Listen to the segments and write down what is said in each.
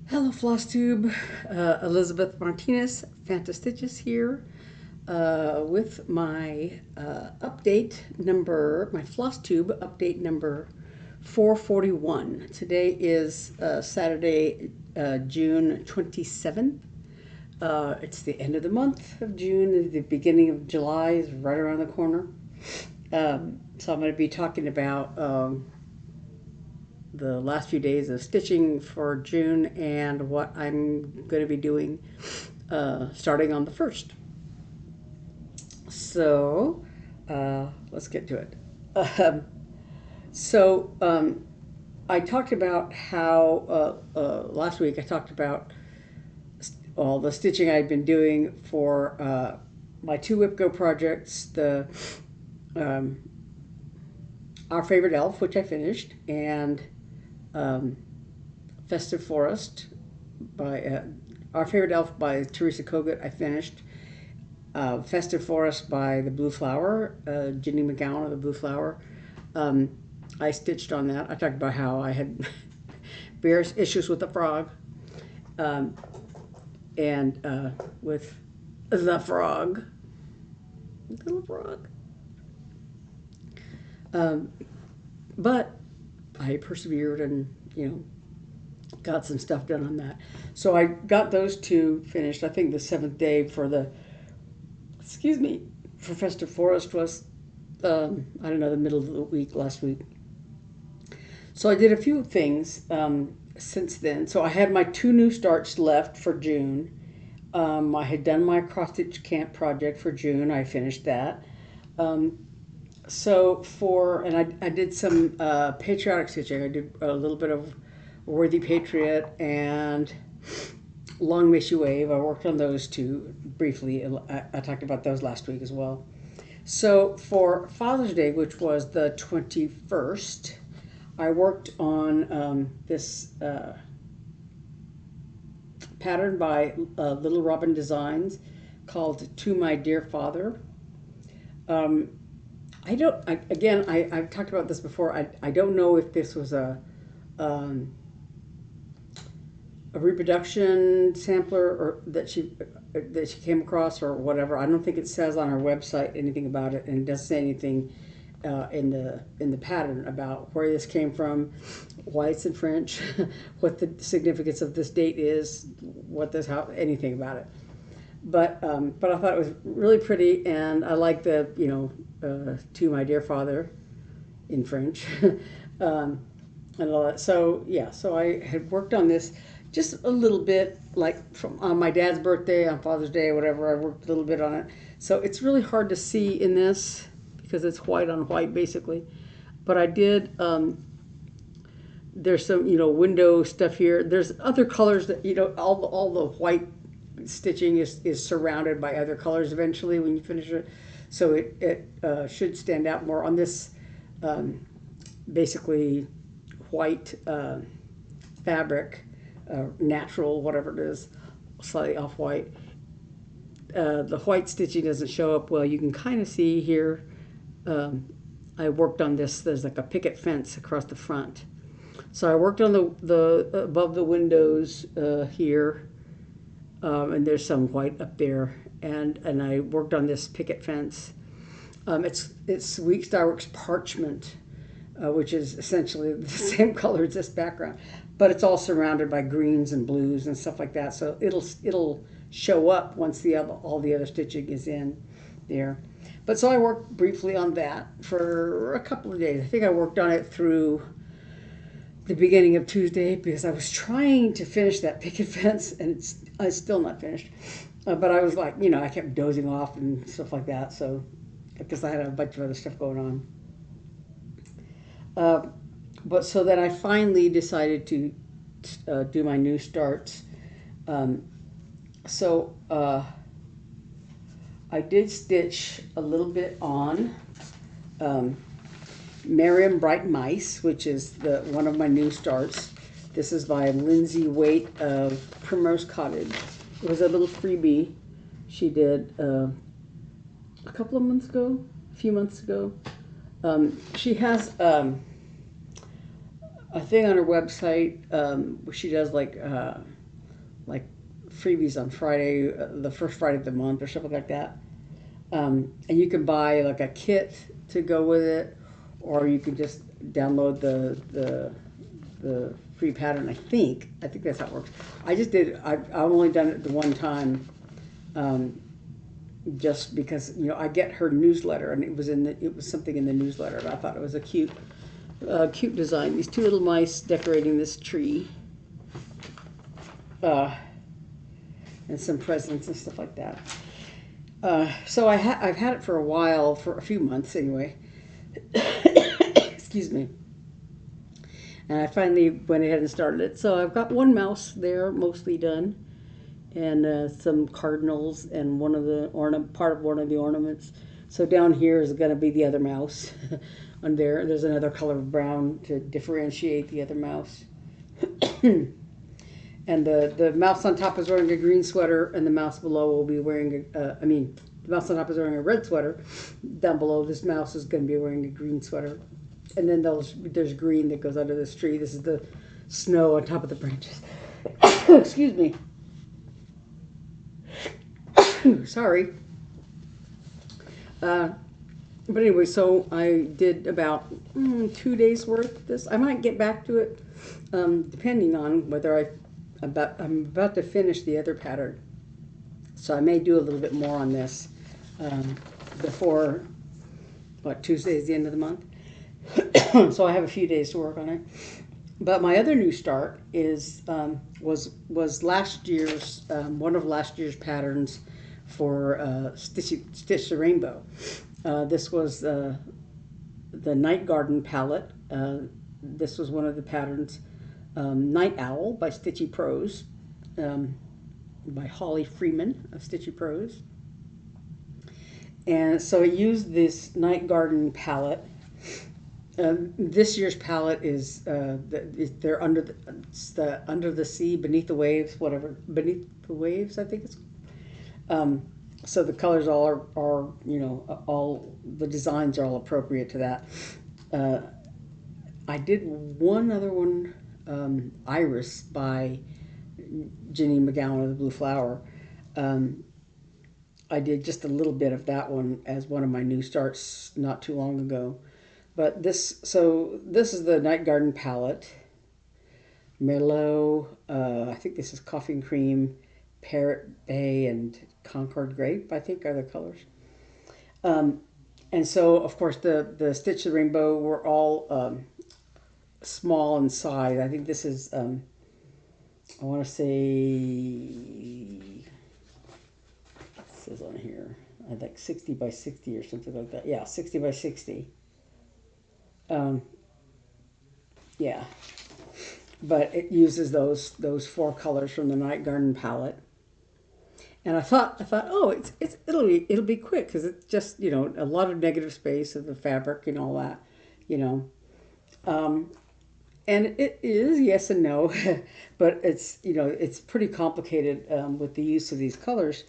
Hello, Flosstube. Elizabeth Martinez, phantastitches here with my my Flosstube update number 441. Today is Saturday, June 27th. It's the end of the month of June. The beginning of July is right around the corner. So I'm going to be talking about the last few days of stitching for June and what I'm going to be doing starting on the 1st. So let's get to it. Um, so I talked about how last week I talked about all the stitching I'd been doing for my two WIPGO projects, the um, Our Favorite Elf, which I finished, and um, Festive Forest by Our Favorite Elf by Teresa Kogut, I finished. Festive Forest by the Blue Flower, Jeannine McGowan of the Blue Flower. I stitched on that. I talked about how I had various issues with the frog, um, and with the frog, little frog. Um, but I persevered and got some stuff done on that. So I got those two finished. I think the seventh day for the for Festive Forest was I don't know, the middle of the week last week. So I did a few things since then. So I had my two new starts left for June. I had done my cross stitch camp project for June. I finished that. Um, I did some patriotic stitching. I did a little bit of Worthy Patriot and Long May She Wave. I worked on those two briefly. I talked about those last week as well. So for Father's Day, which was the 21st, I worked on this pattern by Little Robin Designs called To My Dear Father. Um, I've talked about this before. I don't know if this was um, a reproduction sampler or that she came across or whatever. I don't think it says on her website anything about it, and it doesn't say anything in the pattern about where this came from, why it's in French, what the significance of this date is, anything about it. But I thought it was really pretty, and I like the To My Dear Father in French. um, and all that. So yeah, so I had worked on this just a little bit, like from on my dad's birthday, on Father's Day, or whatever. I worked a little bit on it. So it's really hard to see in this because it's white on white basically. But I did. There's some window stuff here. There's other colors that all the white stitching is surrounded by other colors eventually when you finish it. So it should stand out more on this basically white fabric, natural, whatever it is, slightly off white. The white stitching doesn't show up well. You can kind of see here. I worked on this. There's like a picket fence across the front. So I worked on the above the windows here, and there's some white up there, and I worked on this picket fence. It's Week Star Works parchment, which is essentially the same color as this background, but it's all surrounded by greens and blues and stuff like that. So it'll show up once all the other stitching is in there. But so I worked briefly on that for a couple of days. I think I worked on it through the beginning of Tuesday because I was trying to finish that picket fence, and it's still not finished. But I was like, I kept dozing off and stuff like that. So because I had a bunch of other stuff going on. But so then I finally decided to do my new starts. Um, so I did stitch a little bit on Merriam Bright Mice, which is one of my new starts. This is by Lindsey Waite of Primrose Cottage. It was a little freebie she did a few months ago. She has a thing on her website where she does like freebies on Friday, the first Friday of the month or something like that. And you can buy like a kit to go with it, or you can just download the free pattern. I think that's how it works. I just did. I've only done it the one time, just because I get her newsletter, and it was something in the newsletter, and I thought it was a cute design. These two little mice decorating this tree, and some presents and stuff like that. So I've had it for a while, for a few months anyway. Excuse me. And I finally went ahead and started it. So I've got one mouse there, mostly done, and some cardinals and part of one of the ornaments. So down here is going to be the other mouse. On there's another color of brown to differentiate the other mouse. And the mouse on top is wearing a green sweater, and the mouse below will be wearing the mouse on top is wearing a red sweater. Down below, this mouse is going to be wearing a green sweater. And then there's green that goes under this tree. This is the snow on top of the branches. Excuse me. Sorry. But anyway, so I did about 2 days worth of this. I might get back to it, depending on whether I'm about to finish the other pattern. So I may do a little bit more on this before, Tuesday is the end of the month. So I have a few days to work on it. But my other new start was last year's one of last year's patterns for Stitch the Rainbow. This was the Night Garden palette. This was one of the patterns. Night Owl by Stitchy Prose, by Holly Freeman of Stitchy Prose. And so I used this Night Garden palette. This year's palette is they're under the sea, beneath the waves, whatever, beneath the waves, I think it's. So the colors all are all the designs are all appropriate to that. I did one other one, Iris by Jeannine McGowan of the Blue Flower. I did just a little bit of that one as one of my new starts not too long ago. But this is the Night Garden palette. Merlot, I think this is Coffee and Cream, Parrot Bay, and Concord Grape, I think, are the colors. And so, of course, the Stitch the Rainbow were all small in size. I think this is, I want to say, it says on here, I think 60 by 60 or something like that. Yeah, 60 by 60. Yeah, but it uses those four colors from the Night Garden palette. And I thought, oh, it'll be quick, because it's just a lot of negative space of the fabric and all that, and it is, yes and no, but it's it's pretty complicated with the use of these colors,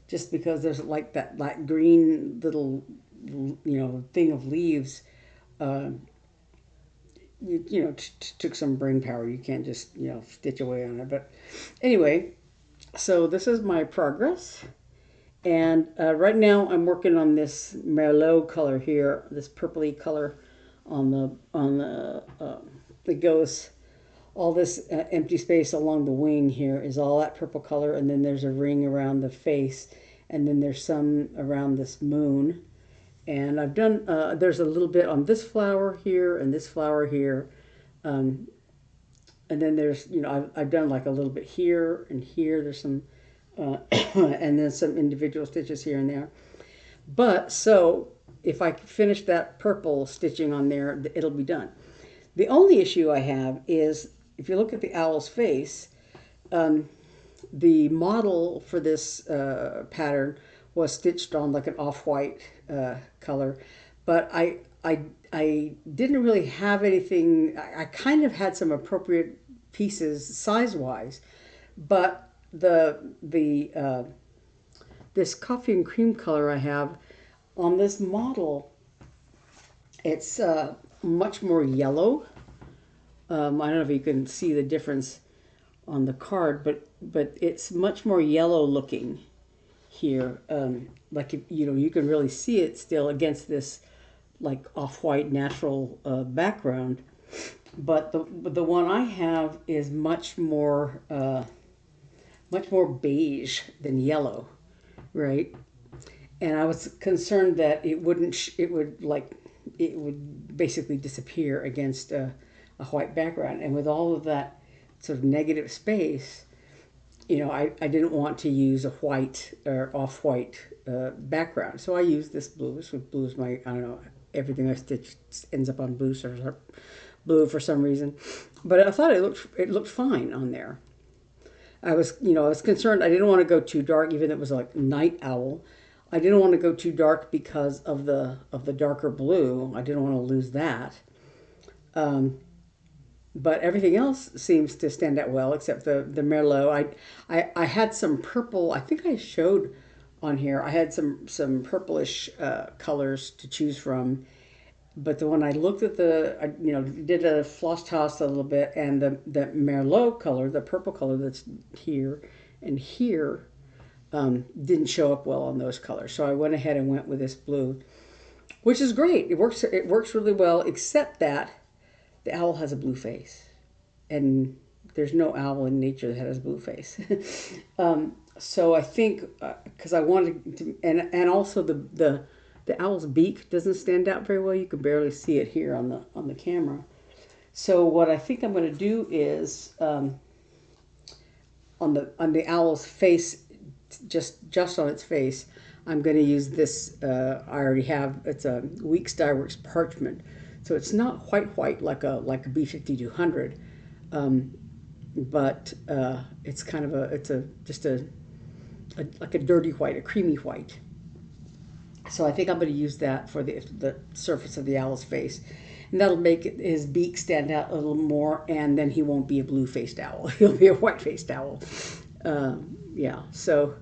just because there's like that green little thing of leaves. Took some brain power. You can't just stitch away on it. But anyway, so this is my progress, and right now I'm working on this Merlot color here, this purpley color on the that goes all this empty space along the wing here is all that purple color, and then there's a ring around the face, and then there's some around this moon. And I've done, there's a little bit on this flower here and this flower here. And then there's, I've done like a little bit here and here. There's some, and then some individual stitches here and there. But so if I finish that purple stitching on there, it'll be done. The only issue I have is, if you look at the owl's face, the model for this pattern was stitched on like an off-white color, but I didn't really have anything. I kind of had some appropriate pieces size-wise, but this coffee and cream color I have on this model, it's much more yellow I don't know if you can see the difference on the card, but it's much more yellow looking here. Like if, you can really see it still against this like off-white natural background. But the one I have is much more beige than yellow, right? And I was concerned that it would basically disappear against a white background. And with all of that sort of negative space, I didn't want to use a white or off-white background. So I used this blue. So blue is my, I don't know, everything I stitch ends up on blue, or blue for some reason. But I thought it looked fine on there. I was concerned. I didn't want to go too dark, even though it was like night owl. I didn't want to go too dark because of the darker blue. I didn't want to lose that. But everything else seems to stand out well, except the Merlot. I had some purple. I think I showed on here. I had some purplish colors to choose from. But when I looked at did a floss toss a little bit, and the Merlot color, the purple color that's here and here, didn't show up well on those colors. So I went ahead and went with this blue, which is great. It works really well, except that the owl has a blue face, and there's no owl in nature that has a blue face. So I think because I wanted to, and also the owl's beak doesn't stand out very well. You can barely see it here on the camera. So what I think I'm going to do is on the owl's face, just on its face, I'm going to use this. I already have. It's a Weeks Dye Works parchment, so it's not white like a B5200, but it's kind of just like a dirty white, a creamy white. So I think I'm going to use that for the surface of the owl's face. And that'll make his beak stand out a little more, and then he won't be a blue-faced owl. He'll be a white-faced owl. Yeah, so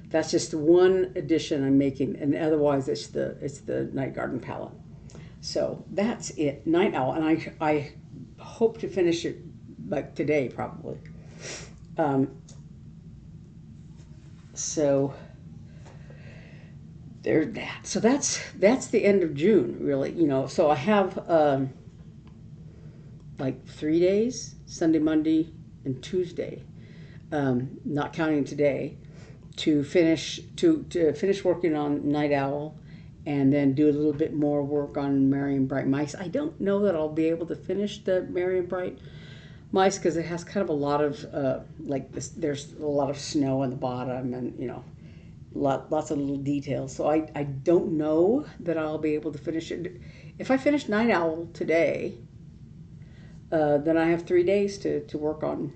that's just one addition I'm making, and otherwise it's the Night Garden palette. So that's it, Night Owl, and I hope to finish it like today probably. So there's that. So that's the end of June, really. So I have like 3 days: Sunday, Monday, and Tuesday, not counting today, to finish working on Night Owl, and then do a little bit more work on Merry and Bright Mice. I don't know that I'll be able to finish the Merry and Bright Mice because it has kind of a lot of there's a lot of snow on the bottom, and lots of little details. So I don't know that I'll be able to finish it. If I finish Night Owl today, then I have 3 days to work on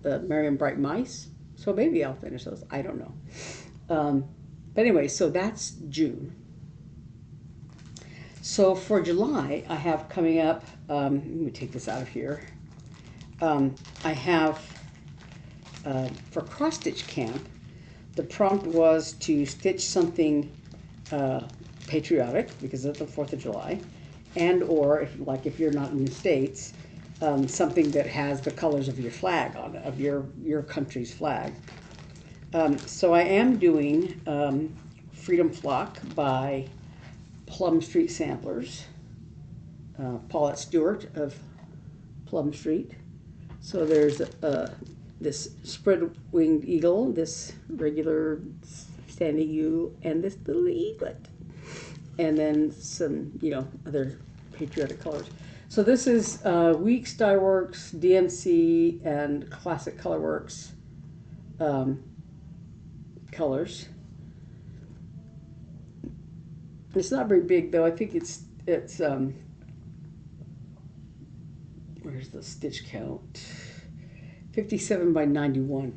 the Merry and Bright Mice. So maybe I'll finish those. I don't know. But anyway, so that's June. So for July, I have coming up, let me take this out of here. I have, for cross stitch camp, the prompt was to stitch something patriotic because of the 4th of July, and or if you're not in the States, something that has the colors of your flag on it, of your country's flag. So I am doing Freedom Flock by Plum Street Samplers, Paulette Stewart of Plum Street. So there's this spread-winged eagle, this regular standing eagle, and this little eaglet, and then some other patriotic colors. So this is Weeks Dye Works, DMC, and Classic Colorworks colors. It's not very big though. I think it's where's the stitch count? 57 by 91.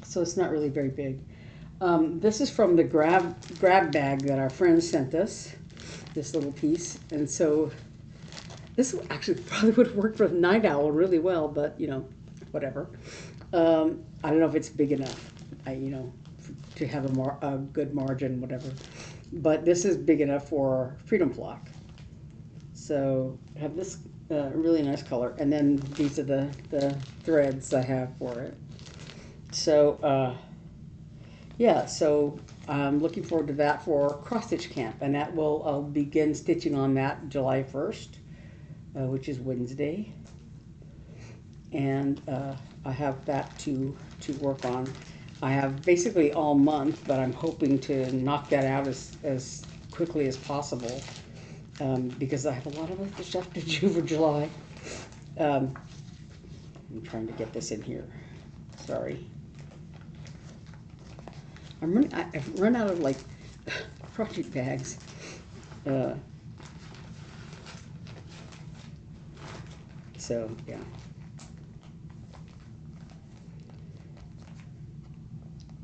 So it's not really very big. This is from the grab bag that our friends sent us, this little piece. And so this actually probably would have worked for the Night Owl really well, but whatever. I don't know if it's big enough, to have a good margin, whatever. But this is big enough for Freedom Flock. So I have this really nice color. And then these are the threads I have for it. So, yeah, so I'm looking forward to that for cross stitch camp, and that I'll begin stitching on that July 1st, which is Wednesday. And I have that to work on. I have basically all month, but I'm hoping to knock that out as quickly as possible, because I have a lot of other stuff to do for July. I'm trying to get this in here. Sorry. I've run out of like project bags. So yeah.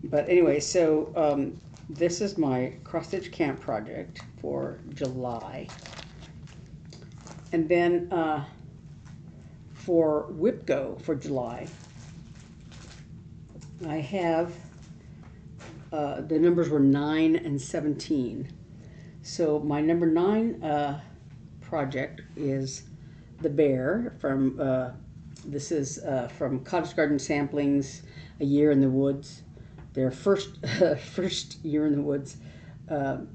But anyway, so this is my cross stitch camp project for July, and then for WIPGO for July, I have the numbers were 9 and 17. So my number 9 project is the bear from this is from Cottage Garden Samplings, A Year in the Woods. Their first Year in the Woods set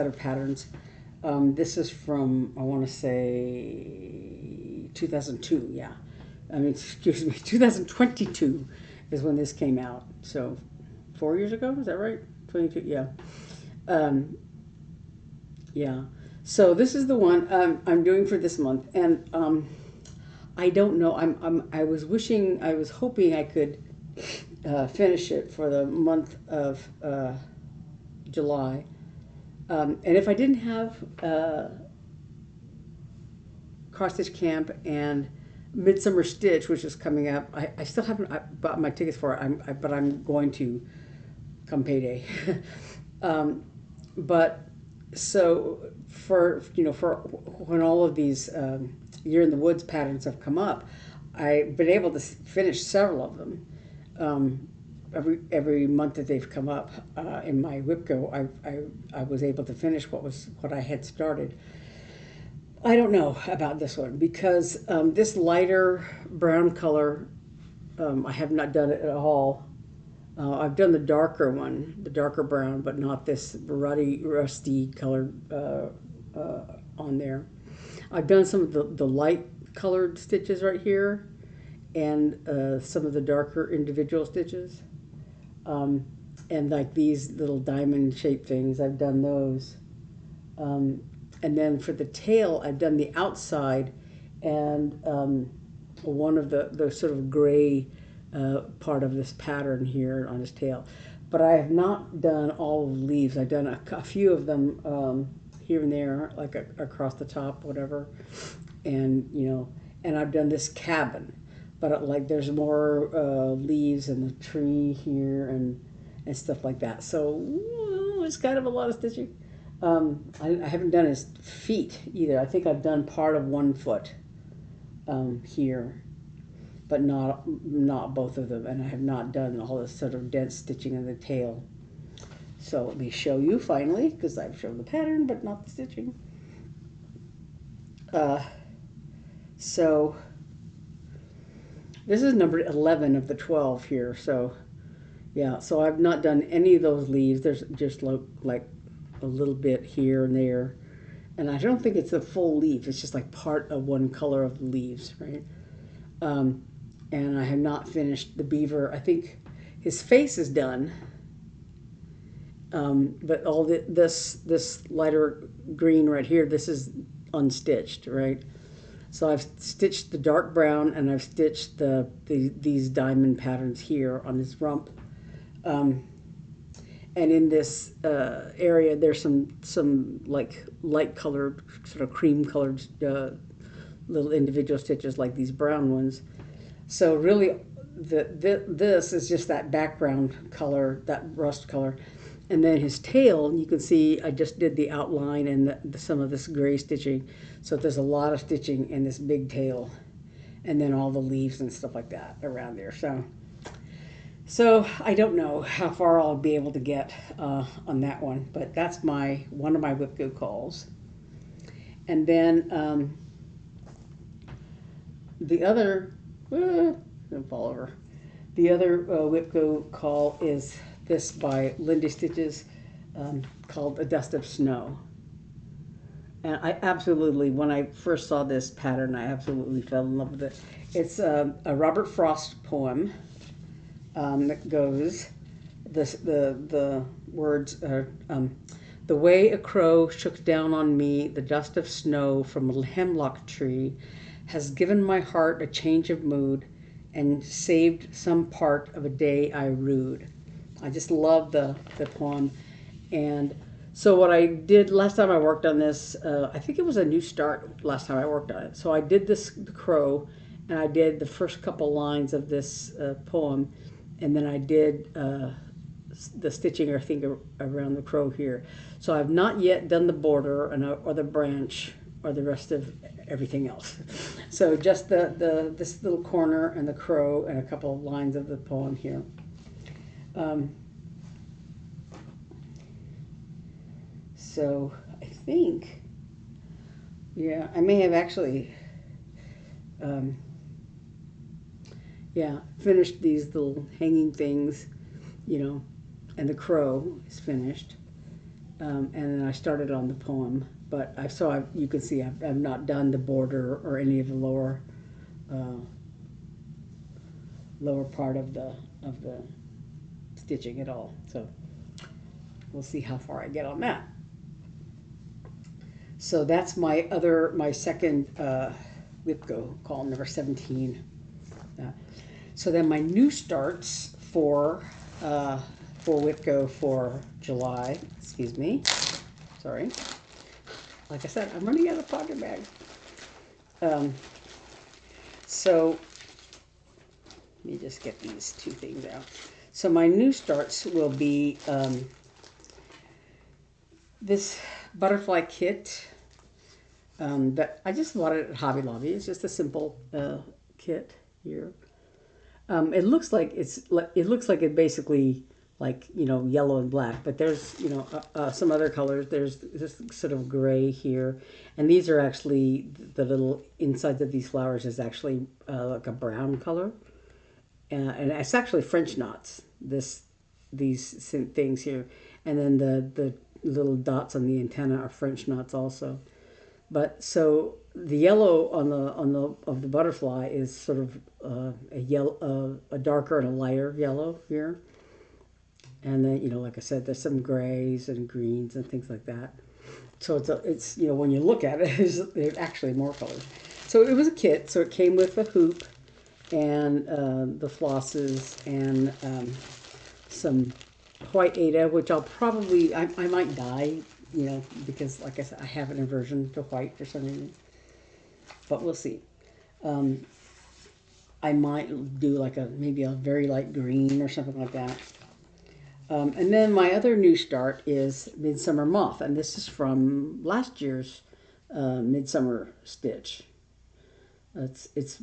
of patterns. This is from, I want to say 2002. Yeah, I mean, excuse me, 2022 is when this came out. So 4 years ago, is that right? 22. Yeah. Yeah. So this is the one I'm doing for this month, and I don't know. I was hoping I could finish it for the month of July, and if I didn't have cross stitch camp and Midsummer Stitch, which is coming up, I still haven't bought my tickets for it. But I'm going to come payday. But so for when all of these Year in the Woods patterns have come up, I've been able to finish several of them. Every month that they've come up in my WIPGO, I was able to finish what I had started. I don't know about this one because this lighter brown color, I have not done it at all. I've done the darker one, the darker brown, but not this rusty colored on there. I've done some of the light colored stitches right here, and some of the darker individual stitches, and like these little diamond shaped things, I've done those. And then for the tail, I've done the outside and one of the sort of gray part of this pattern here on his tail. But I have not done all of the leaves. I've done a few of them here and there, like across the top, whatever. And, and I've done this cabin. But like there's more leaves and the tree here and stuff like that. So it's kind of a lot of stitching. I haven't done his feet either. I think I've done part of one foot here, but not both of them. And I have not done all this sort of dense stitching in the tail. So let me show you finally, because I've shown the pattern but not the stitching. So this is number 11 of the 12 here. So yeah, so I've not done any of those leaves. There's just like a little bit here and there, and I don't think it's a full leaf. It's just like part of one color of the leaves, right? And I have not finished the beaver. I think his face is done, but all this lighter green right here, this is unstitched, right? So I've stitched the dark brown, and I've stitched these diamond patterns here on his rump. And in this area, there's some like light colored, sort of cream colored little individual stitches like these brown ones. So really, this is just that background color, that rust color. And then his tail, you can see I just did the outline and some of this gray stitching. So there's a lot of stitching in this big tail. And then all the leaves and stuff like that around there. So I don't know how far I'll be able to get on that one, but that's one of my WIPGO calls. And then the other, don't fall over. The other WIPGO call is this by Lindy Stitches, called A Dust of Snow. And I absolutely, when I first saw this pattern, I absolutely fell in love with it. It's a Robert Frost poem that goes, the words are, the way a crow shook down on me the dust of snow from a hemlock tree has given my heart a change of mood and saved some part of a day I rued. I just love the poem. And so what I did last time I worked on this, I think it was a new start last time I worked on it. So I did the crow, and I did the first couple lines of this poem, and then I did the stitching, I think, around the crow here. So I've not yet done the border or the branch or the rest of everything else. So just this little corner and the crow and a couple of lines of the poem here. So I think, yeah, I may have actually, finished these little hanging things, and the crow is finished. And then I started on the poem, but you can see I've not done the border or any of the lower part of the stitching at all. So we'll see how far I get on that. So that's my second WIPGO call, number 17. So then my new starts for WIPGO for July. Excuse me. Sorry. Like I said, I'm running out of project bag. So let me just get these two things out. So my new starts will be this butterfly kit that I just bought it at Hobby Lobby. It's just a simple kit here. It looks like it basically yellow and black, but there's some other colors. There's this sort of gray here, and these are actually the little insides of these flowers is actually like a brown color, and it's actually French knots. These things here, and then the little dots on the antenna are French knots also. But so the yellow of the butterfly is sort of a yellow, a darker and a lighter yellow here. And then, like I said, there's some grays and greens and things like that. So it's when you look at it, there's actually more colors. So it was a kit. So it came with a hoop and the flosses and some white Ada, which I'll probably, I might dye, because like I said, I have an aversion to white for some reason. But we'll see. I might do maybe a very light green or something like that. And then my other new start is Midsummer Moth, and this is from last year's Midsummer stitch. It's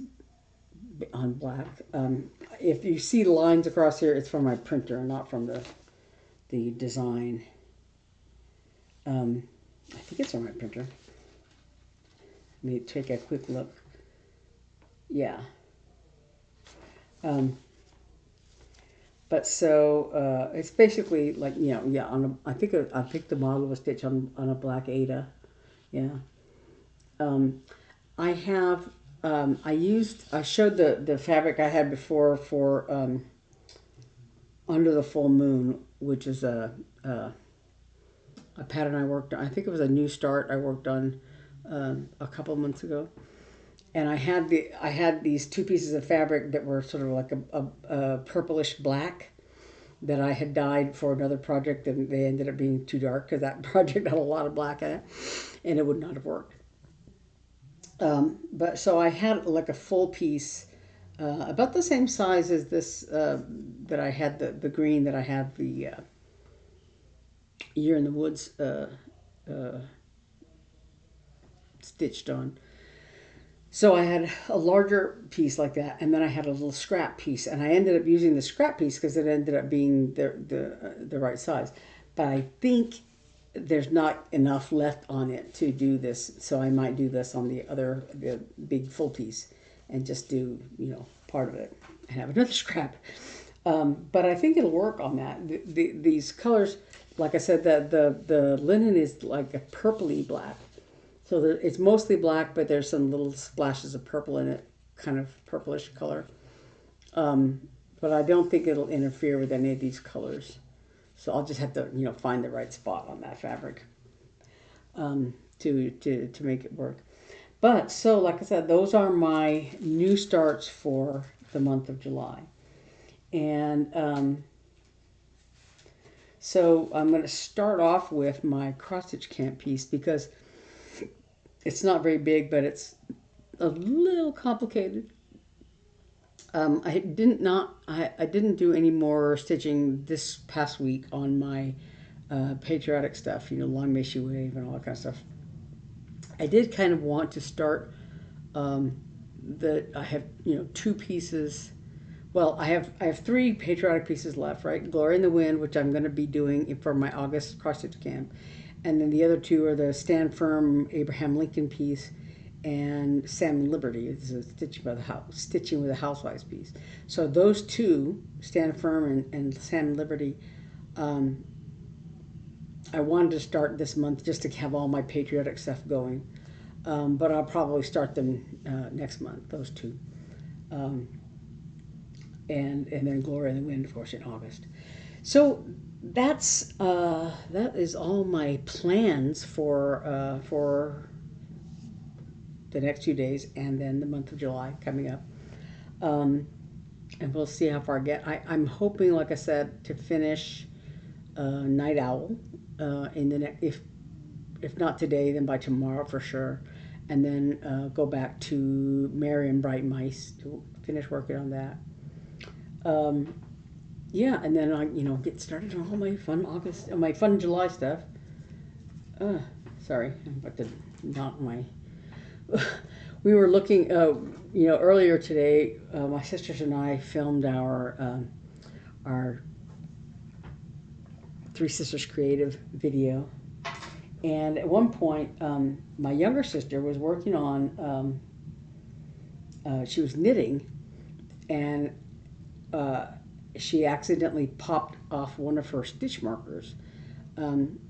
on black. If you see lines across here, it's from my printer, not from the design. I think it's on my printer. Let me take a quick look. Yeah. But so it's basically I think the model was stitched on a black Ada. Yeah. I showed the fabric I had before for Under the Full Moon, which is a pattern I worked on. I think it was a new start I worked on a couple of months ago. And I had these two pieces of fabric that were sort of like a purplish black that I had dyed for another project, and they ended up being too dark because that project had a lot of black in it, and it would not have worked. But so I had like a full piece, about the same size as this that I had the green that I had the Year in the Woods stitched on. So I had a larger piece like that, and then I had a little scrap piece, and I ended up using the scrap piece because it ended up being the right size. But I think there's not enough left on it to do this, so I might do this on the big full piece and just do, part of it and have another scrap. But I think it'll work on that. These colors, like I said, the linen is like a purpley black. So it's mostly black, but there's some little splashes of purple in it, kind of purplish color. But I don't think it'll interfere with any of these colors. So I'll just have to, find the right spot on that fabric to make it work. But so, like I said, those are my new starts for the month of July. And so I'm going to start off with my cross-stitch camp piece because it's not very big, but it's a little complicated. I didn't do any more stitching this past week on my patriotic stuff, long may she wave and all that kind of stuff. I did kind of want to start I have two pieces. Well, I have three patriotic pieces left, right? Glory in the Wind, which I'm going to be doing for my August cross stitch camp, and then the other two are the Stand Firm Abraham Lincoln piece and Salmon Liberty. It's a stitching with a Housewives piece. So those two, Stand Firm and Salmon Liberty, I wanted to start this month just to have all my patriotic stuff going. But I'll probably start them next month, those two. And then Glory in the Wind, of course, in August. So that is all my plans for the next few days, and then the month of July coming up. And we'll see how far I get. I'm hoping, like I said, to finish Night Owl in the next, if not today, then by tomorrow for sure. And then go back to Mary and Bright Mice to finish working on that. Yeah, and then I, get started on all my fun July stuff. Sorry, I'm about to knock my. We were looking, earlier today. My sisters and I filmed our Three Sisters Creative video, and at one point, my younger sister was working on. She was knitting, and she accidentally popped off one of her stitch markers, and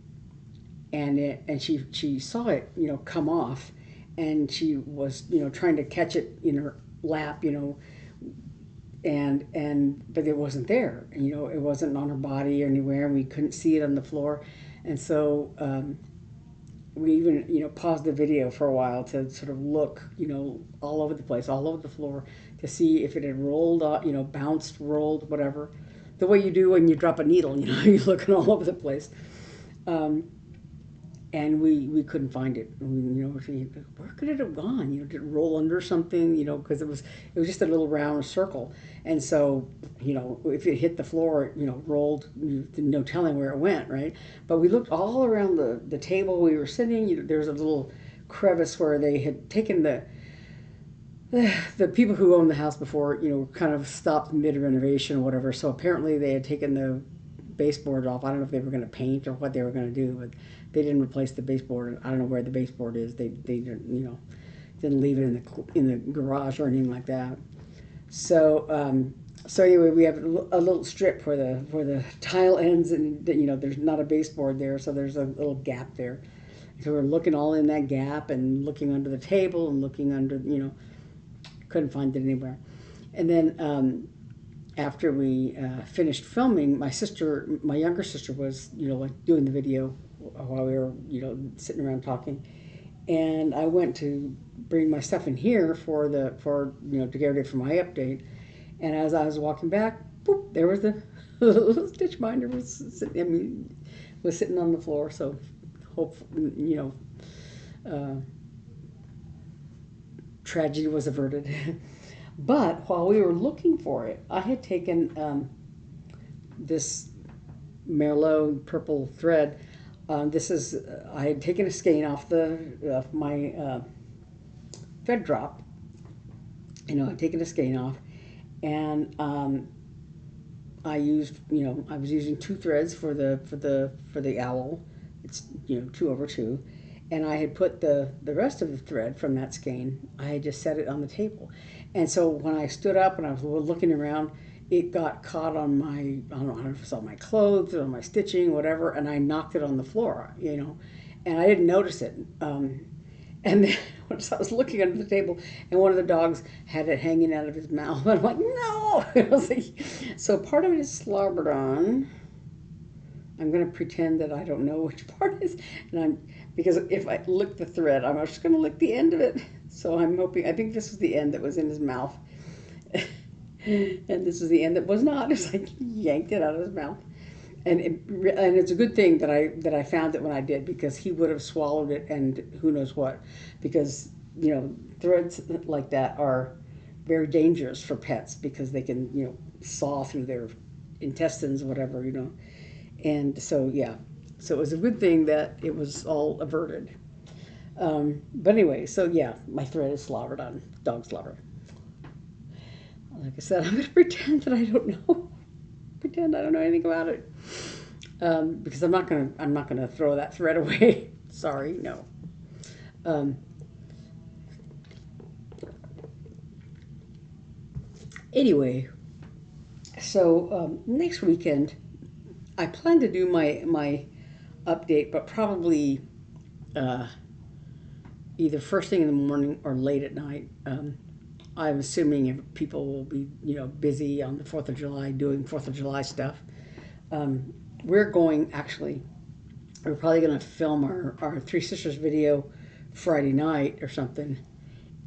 she saw it, come off, and she was, trying to catch it in her lap, but it wasn't there, it wasn't on her body or anywhere, and we couldn't see it on the floor, and so we even, paused the video for a while to sort of look, all over the place, all over the floor, to see if it had rolled off, bounced, rolled, whatever. The way you do when you drop a needle, you're looking all over the place. And we couldn't find it. Where could it have gone? Did it roll under something? Because it was just a little round circle. And so, if it hit the floor, it, rolled, no telling where it went, right? But we looked all around the table we were sitting. There was a little crevice where they had taken the people who owned the house before, kind of stopped mid-renovation or whatever. So apparently they had taken the baseboard off. I don't know if they were going to paint or what they were going to do, but they didn't replace the baseboard. I don't know where the baseboard is. They didn't, didn't leave it in the garage or anything like that. So so anyway, we have a little strip where the tile ends, and there's not a baseboard there, so there's a little gap there. So we're looking all in that gap and looking under the table and looking under, couldn't find it anywhere. And then after we finished filming, my younger sister was, doing the video while we were, sitting around talking. And I went to bring my stuff in here to get ready for my update. And as I was walking back, boop, there was the little stitch binder was sitting on the floor. So, hopefully, tragedy was averted. But while we were looking for it, I had taken this Merlot purple thread. I had taken a skein off my thread drop. I'd taken a skein off, and I used, I was using two threads for the owl, It's 2/2, and I had put the rest of the thread from that skein. I had just set it on the table, and so when I stood up and I was looking around, it got caught on my, I don't know if it's on my clothes or on my stitching, whatever, and I knocked it on the floor, and I didn't notice it. And then once I was looking under the table, and one of the dogs had it hanging out of his mouth, and I'm like, no! I was like, so part of it is slobbered on. I'm going to pretend that I don't know which part is, because if I lick the thread, I'm just going to lick the end of it. So I think this was the end that was in his mouth. And this is the end that was not. It's like he yanked it out of his mouth. And it's a good thing that I found it when I did, because he would have swallowed it and who knows what. Because, threads like that are very dangerous for pets, because they can, saw through their intestines or whatever, And so, yeah. So it was a good thing that it was all averted. But anyway, so yeah, my thread is slobbered on, dog slobber. Like I said, I'm going to pretend that I don't know. Pretend I don't know anything about it. Because I'm not gonna throw that thread away. Sorry, no. Anyway, so next weekend I plan to do my update, but probably either first thing in the morning or late at night. I'm assuming if people will be busy on the 4th of July doing 4th of July stuff. We're probably going to film our Three Sisters video Friday night or something,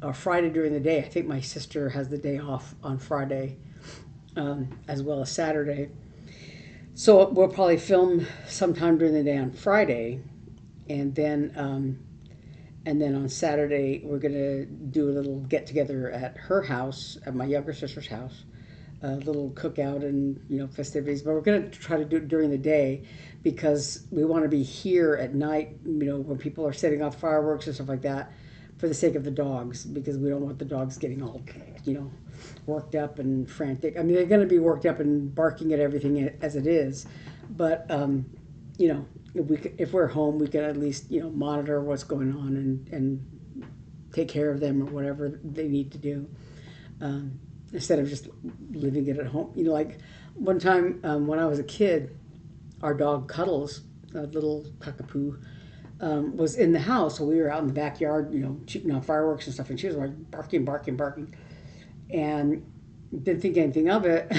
or Friday during the day. I think my sister has the day off on Friday, as well as Saturday. So we'll probably film sometime during the day on Friday, and then on Saturday we're going to do a little get together at her house, at my younger sister's house. A little cookout and festivities, but we're going to try to do it during the day, because we want to be here at night, when people are setting off fireworks and stuff like that, for the sake of the dogs, because we don't want the dogs getting all worked up and frantic. I mean, they're going to be worked up and barking at everything as it is, but if we're home, we can at least monitor what's going on and take care of them or whatever they need to do. Instead of just leaving it at home. Like one time when I was a kid, our dog Cuddles, a little cockapoo, was in the house. So we were out in the backyard, shooting off fireworks and stuff, and she was like barking, and didn't think anything of it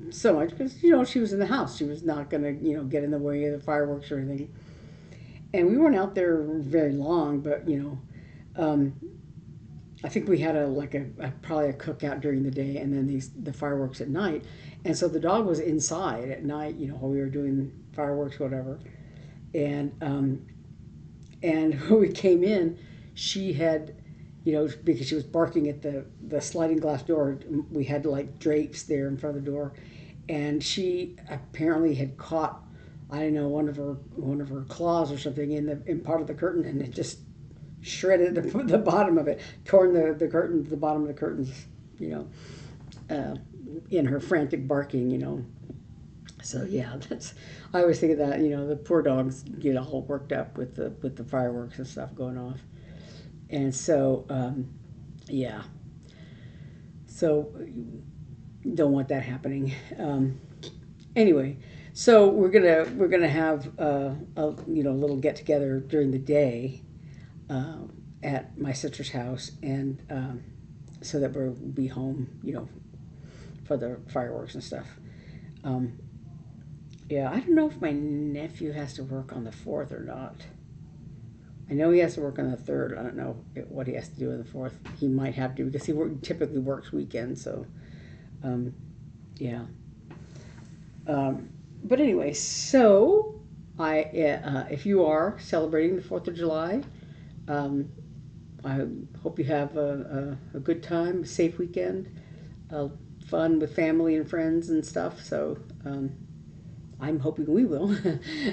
so much, because she was in the house. She was not gonna get in the way of the fireworks or anything. And we weren't out there very long, but I think we had probably a cookout during the day, and then the fireworks at night. And so the dog was inside at night, while we were doing fireworks, whatever. And when we came in, she had, because she was barking at the sliding glass door, we had drapes there in front of the door, and she apparently had caught, I don't know, one of her claws or something in part of the curtain, and it just shredded the bottom of it, torn the curtains, the bottom of the curtains, in her frantic barking, So yeah, I always think of that. The poor dogs get all worked up with the fireworks and stuff going off, and so yeah, so don't want that happening. Anyway, so we're gonna have a little get together during the day. At my sister's house, and so that we'll be home, for the fireworks and stuff. Yeah, I don't know if my nephew has to work on the 4th or not. I know he has to work on the 3rd. I don't know what he has to do on the 4th. He might have to, because he typically works weekends. So, yeah. But anyway, so if you are celebrating the 4th of July. I hope you have a good time, a safe weekend, fun with family and friends and stuff. So I'm hoping we will.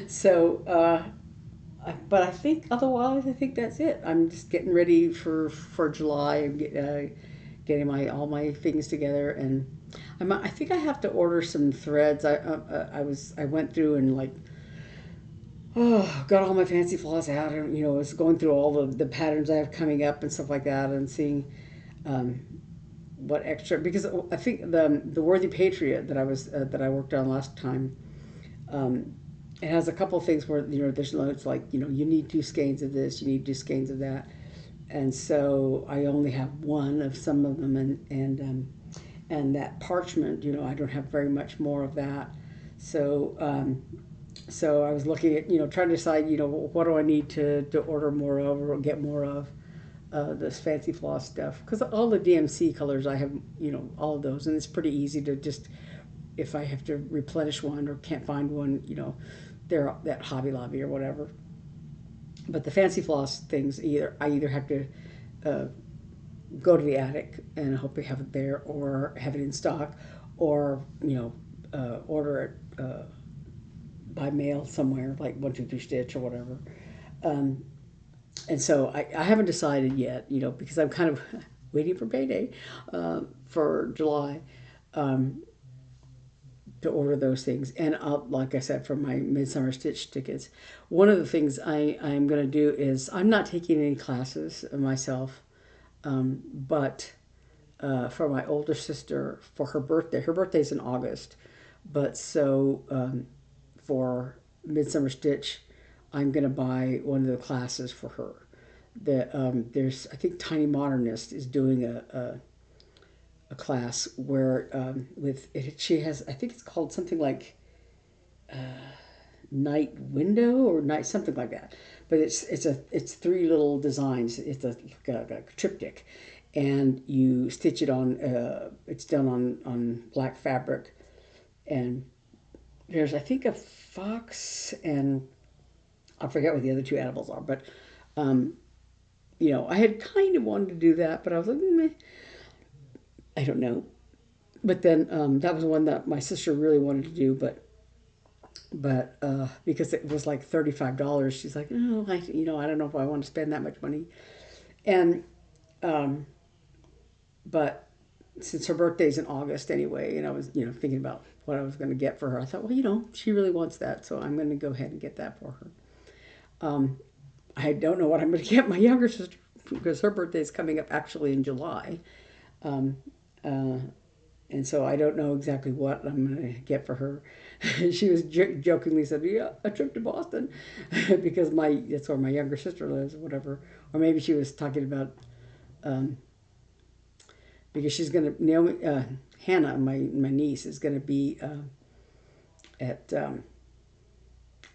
So, but I think otherwise, I think that's it. I'm just getting ready for July and getting all my things together, and I think I have to order some threads. I went through and Oh, got all my fancy floss out, and was going through all the patterns I have coming up and stuff like that, and seeing um, what extra, because I think the Worthy Patriot that I worked on last time, um, it has a couple of things where there's notes like you need 2 skeins of this, you need 2 skeins of that, and so I only have one of some of them, and that parchment, I don't have very much more of that, so. So I was looking at, trying to decide, what do I need to order more of or get more of this fancy floss stuff. Because all the DMC colors, I have, all of those. And it's pretty easy to just, if I have to replenish one or can't find one, they're at Hobby Lobby or whatever. But the fancy floss things, I either have to uh, go to the attic and hope they have it there or have it in stock or, order it by mail somewhere, like 123 Stitch or whatever. Um, and so I haven't decided yet, because I'm kind of waiting for payday for July um, to order those things. And like I said, for my Midsummer Stitch tickets, one of the things I'm going to do is I'm not taking any classes myself, but for my older sister for her birthday's in August, but so for Midsummer Stitch, I'm going to buy one of the classes for her. There's, I think Tiny Modernist is doing a class where with it, she has, I think it's called something like Night Window or Night something like that. But it's 3 little designs. It's a triptych, and you stitch it on. It's done on black fabric, and there's I think a fox and I forget what the other 2 animals are, but um, I had kind of wanted to do that, but I was like, meh, I don't know. But then that was one that my sister really wanted to do, but because it was like $35, she's like, oh, I don't know if I want to spend that much money, and um, but since her birthday's in August anyway, and I was thinking about what I was going to get for her, I thought, well, she really wants that, so I'm going to go ahead and get that for her. Um, I don't know what I'm going to get my younger sister because her birthday is coming up actually in July. Um, uh, and so I don't know exactly what I'm going to get for her. She was jokingly said, "Yeah, a trip to Boston," because that's where my younger sister lives, or whatever. Or maybe she was talking about um, because she's going to Naomi Hannah, my niece, is going to be at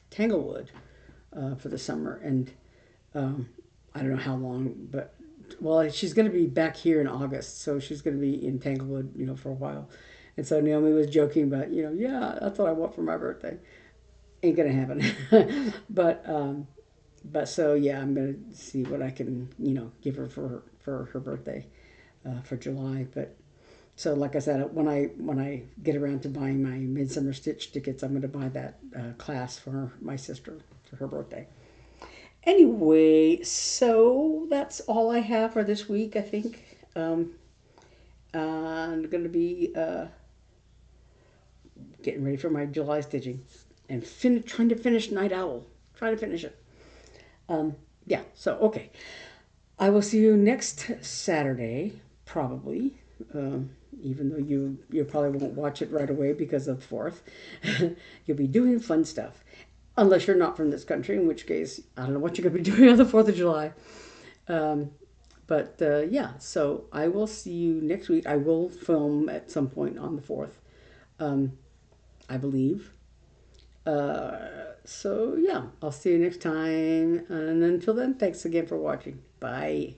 Tanglewood for the summer, and I don't know how long, but well, she's going to be back here in August, so she's going to be in Tanglewood, for a while. And so Naomi was joking about, yeah, that's what I want for my birthday. Ain't gonna happen, but so yeah, I'm gonna see what I can, give her for her birthday for July. But so like I said, when I get around to buying my Midsummer Stitch tickets, I'm gonna buy that class for my sister for her birthday. Anyway, so that's all I have for this week, I think. I'm going to be getting ready for my July stitching and trying to finish Night Owl. Trying to finish it. Yeah, so okay. I will see you next Saturday, probably. Even though you probably won't watch it right away because of 4th. You'll be doing fun stuff. Unless you're not from this country, in which case, I don't know what you're going to be doing on the 4th of July. Um, but yeah, so I will see you next week. I will film at some point on the 4th, um, I believe. So yeah, I'll see you next time. And until then, thanks again for watching. Bye.